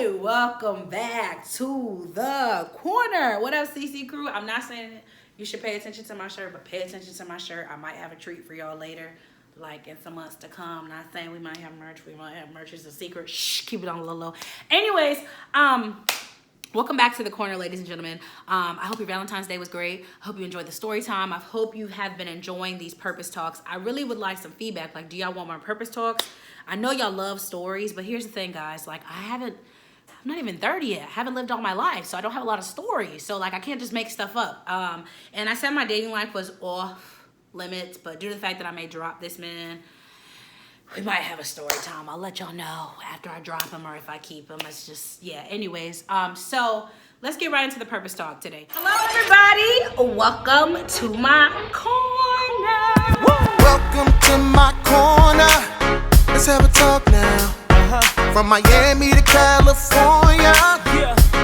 Welcome back to the corner. What up, CC crew? I'm not saying you should pay attention to my shirt, but pay attention to my shirt. I might have a treat for y'all later, like in some months to come. Not saying we might have merch. We might have merch. It's a secret. Shh, keep it on the low. Anyways, welcome back to the corner, ladies and gentlemen. I hope your Valentine's Day was great. I hope you enjoyed the story time. I hope you have been enjoying these purpose talks. I really would like some feedback. Like, do y'all want more purpose talks? I know y'all love stories, but here's the thing, guys. Like, I'm not even 30 yet. I haven't lived all my life, so I don't have a lot of stories. So, like, I can't just make stuff up. And I said my dating life was off limits, but due to the fact that I may drop this man, we might have a story time. I'll let y'all know after I drop him or if I keep him. It's just, yeah. Anyways, so let's get right into the purpose talk today. Hello, everybody. Welcome to my corner. Welcome to my corner. Let's have a talk now. From Miami to California.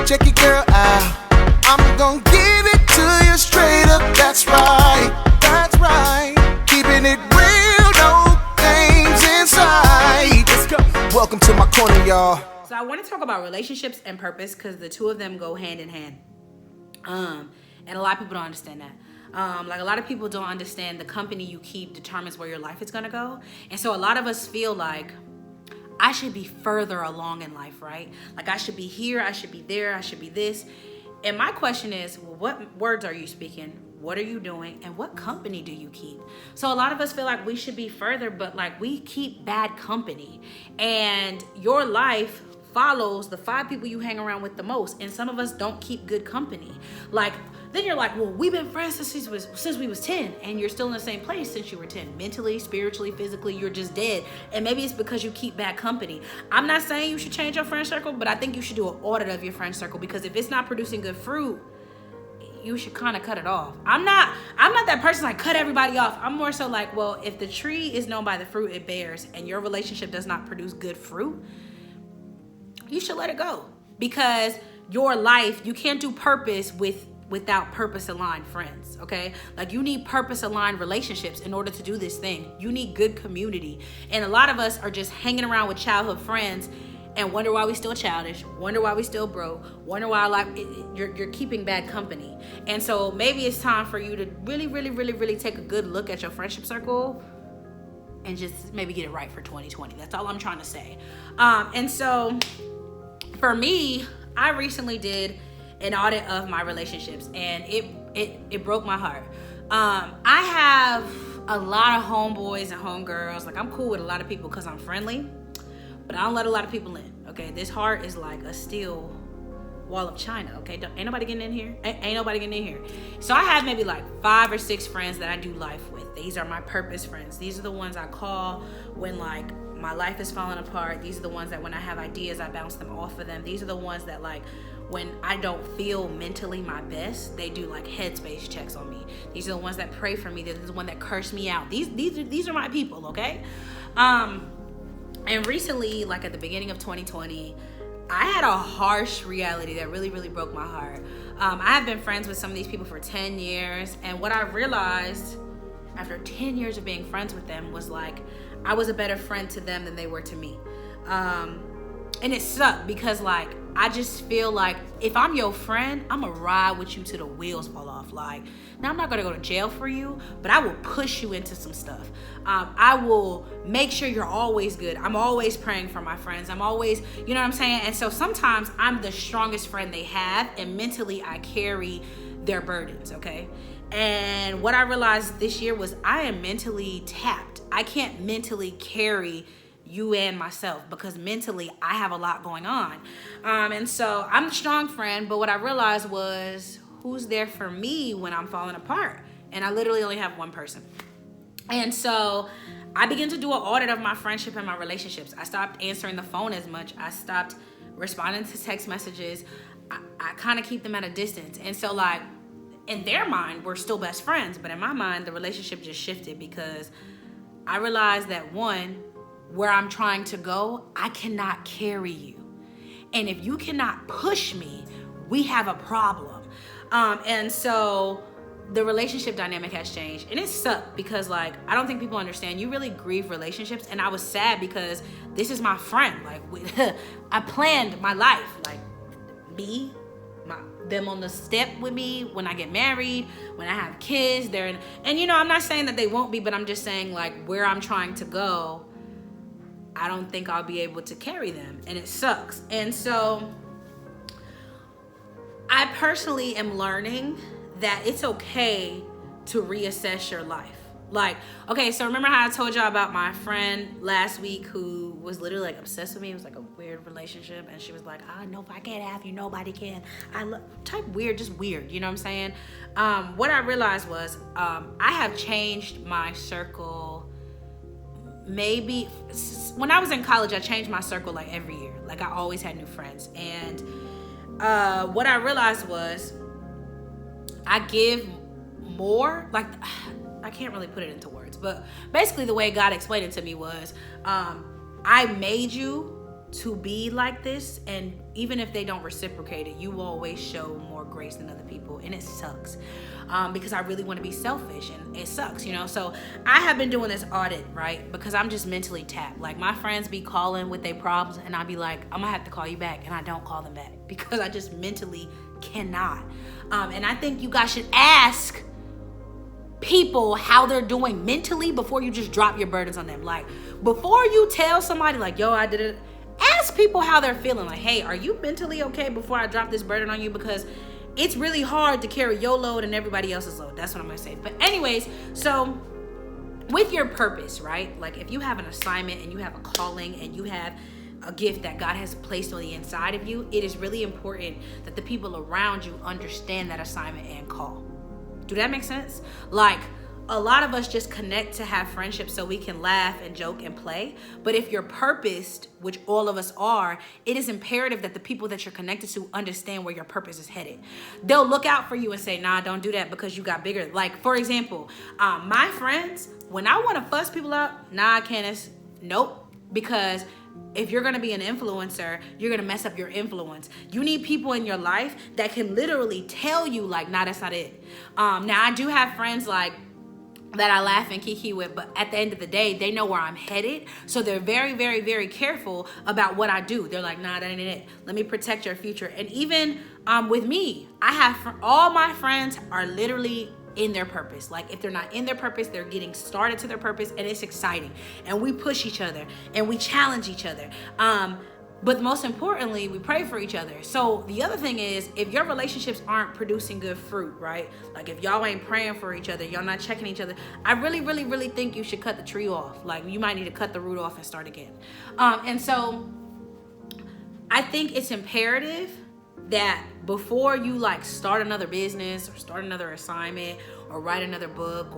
Check your girl out. I'm gonna give it to you straight up. That's right. That's right. Keeping it real, no things inside. Let's go. Welcome to my corner, y'all. So I want to talk about relationships and purpose because the two of them go hand in hand. And a lot of people don't understand that. Like, a lot of people don't understand the company you keep determines where your life is gonna go. And so a lot of us feel like I should be further along in life, right? Like, I should be here, I should be there, I should be this. And my question is, well, what words are you speaking? What are you doing? And what company do you keep? So a lot of us feel like we should be further, but like, we keep bad company. And your life follows the 5 people you hang around with the most. And some of us don't keep good company. Like, then you're like, well, we've been friends since we was 10, and you're still in the same place since you were 10. Mentally, spiritually, physically, you're just dead. And maybe it's because you keep bad company. I'm not saying you should change your friend circle, but I think you should do an audit of your friend circle, because if it's not producing good fruit, you should kind of cut it off. I'm not that person like cut everybody off. I'm more so like, well, if the tree is known by the fruit it bears, and your relationship does not produce good fruit, you should let it go. Because your life, you can't do purpose without purpose aligned friends, okay? Like, you need purpose aligned relationships in order to do this thing. You need good community. And a lot of us are just hanging around with childhood friends and wonder why we still childish, wonder why we still broke, wonder why you're keeping bad company. And so maybe it's time for you to really take a good look at your friendship circle and just maybe get it right for 2020. That's all I'm trying to say. And so for me, I recently did an audit of my relationships, and it broke my heart. I have a lot of homeboys and homegirls. Like, I'm cool with a lot of people because I'm friendly, but I don't let a lot of people in, okay? This heart is like a steel wall of China, okay? Ain't nobody getting in here. Ain't nobody getting in here. So I have maybe like 5 or 6 friends that I do life with. These are my purpose friends. These are the ones I call when, like, my life is falling apart. These are the ones that when I have ideas, I bounce them off of them. These are the ones that, like, when I don't feel mentally my best, they do like headspace checks on me. These are the ones that pray for me. They're the ones that curse me out. These are my people, okay? And recently, like at the beginning of 2020, I had a harsh reality that really broke my heart. I have been friends with some of these people for 10 years, and what I realized after 10 years of being friends with them was like, I was a better friend to them than they were to me. And it sucked because, like, I just feel like if I'm your friend, I'm gonna ride with you till the wheels fall off. Like, now I'm not gonna go to jail for you, but I will push you into some stuff. I will make sure you're always good. I'm always praying for my friends. I'm always, you know what I'm saying? And so sometimes I'm the strongest friend they have, and mentally I carry their burdens, okay? And what I realized this year was I am mentally tapped. I can't mentally carry you and myself because mentally I have a lot going on. And so I'm a strong friend, but what I realized was who's there for me when I'm falling apart? And I literally only have one person. And so I began to do an audit of my friendship and my relationships. I stopped answering the phone as much. I stopped responding to text messages. I kind of keep them at a distance. And so, like, in their mind, we're still best friends, but in my mind, the relationship just shifted because I realized that, one, where I'm trying to go, I cannot carry you. And if you cannot push me, we have a problem. And so the relationship dynamic has changed, and it sucked because like I don't think people understand. You really grieve relationships, and I was sad because this is my friend. Like I planned my life, like them on the step with me when I get married, when I have kids. And you know, I'm not saying that they won't be, but I'm just saying like where I'm trying to go, I don't think I'll be able to carry them, and it sucks. And so I personally am learning that it's okay to reassess your life. Like, okay, so remember how I told y'all about my friend last week who was literally like obsessed with me? It was like a weird relationship, and she was like, no, if I can't have you, nobody can. Type weird, just weird, you know what I'm saying? What I realized was I have changed my circle. Maybe when I was in college, I changed my circle like every year. Like I always had new friends. And what I realized was I give more, like I can't really put it into words, but basically the way God explained it to me was I made you to be like this, and even if they don't reciprocate it, you will always show more grace than other people, and it sucks because I really want to be selfish, and it sucks, you know. So I have been doing this audit, right, because I'm just mentally tapped. Like my friends be calling with their problems, and I be like, I'm gonna have to call you back, and I don't call them back because I just mentally cannot. And I think you guys should ask people how they're doing mentally before you just drop your burdens on them. Like before you tell somebody like, yo, I did it, ask people how they're feeling. Like, hey, are you mentally okay before I drop this burden on you? Because it's really hard to carry your load and everybody else's load. That's what I'm gonna say. But anyways, so with your purpose, right? Like if you have an assignment and you have a calling and you have a gift that God has placed on the inside of you, it is really important that the people around you understand that assignment and call. Do that make sense? Like a lot of us just connect to have friendships so we can laugh and joke and play. But if you're purposed, which all of us are, it is imperative that the people that you're connected to understand where your purpose is headed. They'll look out for you and say, nah, don't do that because you got bigger. Like, for example, my friends, when I want to fuss people out, nah, Candace, nope. Because if you're going to be an influencer, you're going to mess up your influence. You need people in your life that can literally tell you like, nah, that's not it. Now I do have friends like that I laugh and kiki with, but at the end of the day, they know where I'm headed. So they're very, very, very careful about what I do. They're like, nah, that ain't it. Let me protect your future. And even with me, I have all my friends are literally in their purpose. Like if they're not in their purpose, they're getting started to their purpose, and it's exciting. And we push each other and we challenge each other. But most importantly, we pray for each other. So the other thing is, if your relationships aren't producing good fruit, right? Like if y'all ain't praying for each other, y'all not checking each other, I really, really, really think you should cut the tree off. Like you might need to cut the root off and start again. And so I think it's imperative that before you like start another business or start another assignment or write another book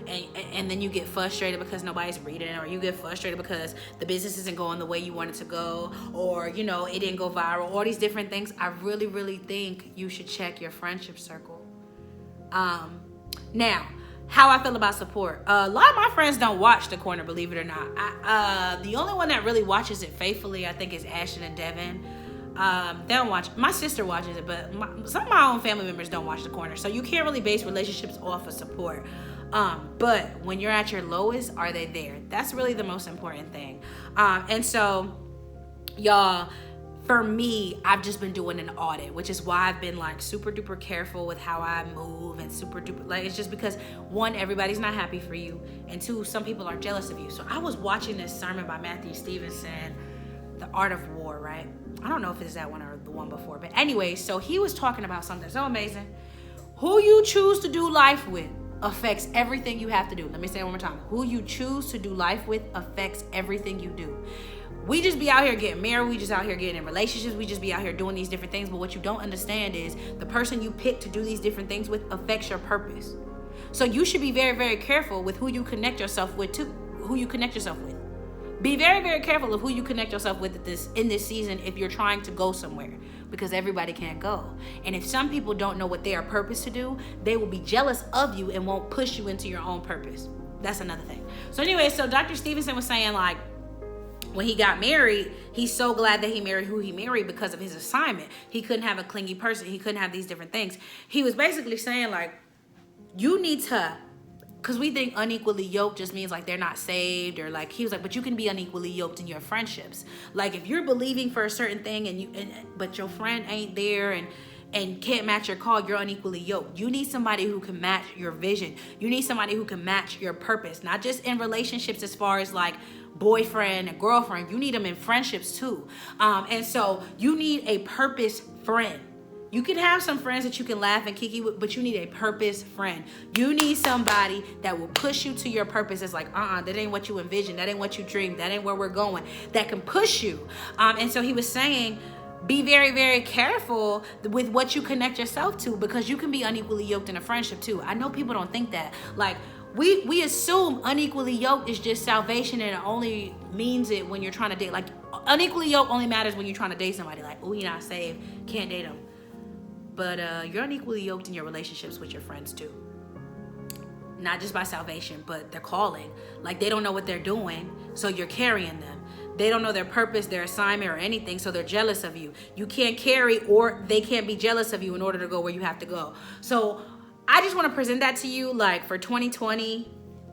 and then you get frustrated because nobody's reading it, or you get frustrated because the business isn't going the way you want it to go, or you know it didn't go viral, all these different things, I really, really think you should check your friendship circle. Now, how I feel about support. A lot of my friends don't watch The Corner, believe it or not. The only one that really watches it faithfully, I think, is Ashton and Devin. They don't watch. My sister watches it, but some of my own family members don't watch The Corner. So you can't really base relationships off of support. But when you're at your lowest, are they there? That's really the most important thing. And so, y'all, for me, I've just been doing an audit, which is why I've been like super duper careful with how I move, and super duper, like, it's just because one, everybody's not happy for you, and two, some people are jealous of you. So I was watching this sermon by Matthew Stevenson, The Art of War, right? I don't know if it's that one or the one before, but anyway, so he was talking about something so amazing. Who you choose to do life with affects everything you have to do. Let me say it one more time. Who you choose to do life with affects everything you do. We just be out here getting married. We just out here getting in relationships. We just be out here doing these different things. But what you don't understand is the person you pick to do these different things with affects your purpose. So you should be very, very careful with who you connect yourself with too. Who you connect yourself with. Be very, very careful of who you connect yourself with in this season if you're trying to go somewhere, because everybody can't go. And if some people don't know what they are purposed to do, they will be jealous of you and won't push you into your own purpose. That's another thing. So anyway, so Dr. Stevenson was saying, like, when he got married, he's so glad that he married who he married because of his assignment. He couldn't have a clingy person. He couldn't have these different things. He was basically saying, like, you need to, because we think unequally yoked just means like they're not saved, or like he was like, but you can be unequally yoked in your friendships. Like if you're believing for a certain thing but your friend ain't there and can't match your call, you're unequally yoked. You need somebody who can match your vision. You need somebody who can match your purpose, not just in relationships as far as like boyfriend and girlfriend. You need them in friendships too. And so you need a purpose friend. You can have some friends that you can laugh and kiki with, but you need a purpose friend. You need somebody that will push you to your purpose. It's like, that ain't what you envision. That ain't what you dream. That ain't where we're going. That can push you. And so he was saying, be very, very careful with what you connect yourself to, because you can be unequally yoked in a friendship too. I know people don't think that. Like, we assume unequally yoked is just salvation, and it only means it when you're trying to date. Like, unequally yoked only matters when you're trying to date somebody. Like, oh, you're not saved, can't date them. But you're unequally yoked in your relationships with your friends too. Not just by salvation, but their calling. Like, they don't know what they're doing, so you're carrying them. They don't know their purpose, their assignment, or anything, so they're jealous of you. You can't carry, or they can't be jealous of you in order to go where you have to go. So I just want to present that to you. Like, for 2020,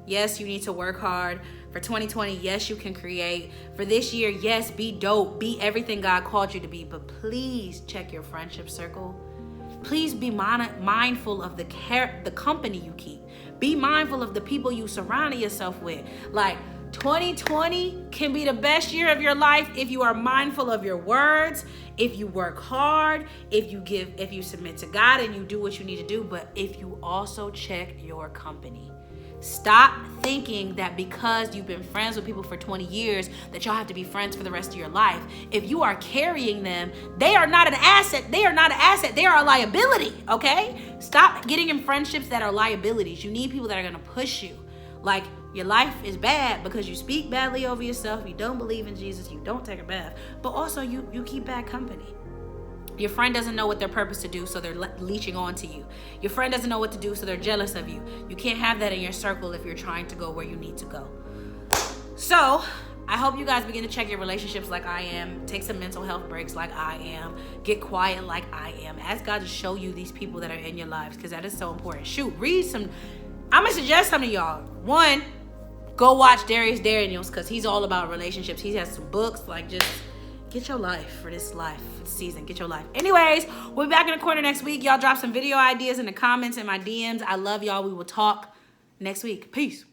yes, you need to work hard. For 2020, yes, you can create. For this year, yes, be dope. Be everything God called you to be. But please check your friendship circle. Please be mindful of the company you keep. Be mindful of the people you surround yourself with. Like, 2020 can be the best year of your life if you are mindful of your words, if you work hard, if you submit to God and you do what you need to do, but if you also check your company. Stop thinking that because you've been friends with people for 20 years that y'all have to be friends for the rest of your life. If you are carrying them, they are not an asset. They are not an asset. They are a liability, okay? Stop getting in friendships that are liabilities. You need people that are going to push you. Like, your life is bad because you speak badly over yourself, you don't believe in Jesus, you don't take a bath, but also you keep bad company. Your friend doesn't know what their purpose to do, so they're leeching on to you. Your friend doesn't know what to do, so they're jealous of you. You can't have that in your circle if you're trying to go where you need to go. So I hope you guys begin to check your relationships like I am. Take some mental health breaks like I am. Get quiet like I am. Ask God to show you these people that are in your lives, because that is so important. Shoot, read some. I'm going to suggest some of y'all. One, go watch Darius Daniels, because he's all about relationships. He has some books. Like, just get your life for this season. Get your life. Anyways, we'll be back in the corner next week. Y'all drop some video ideas in the comments and my DMs. I love y'all. We will talk next week. Peace.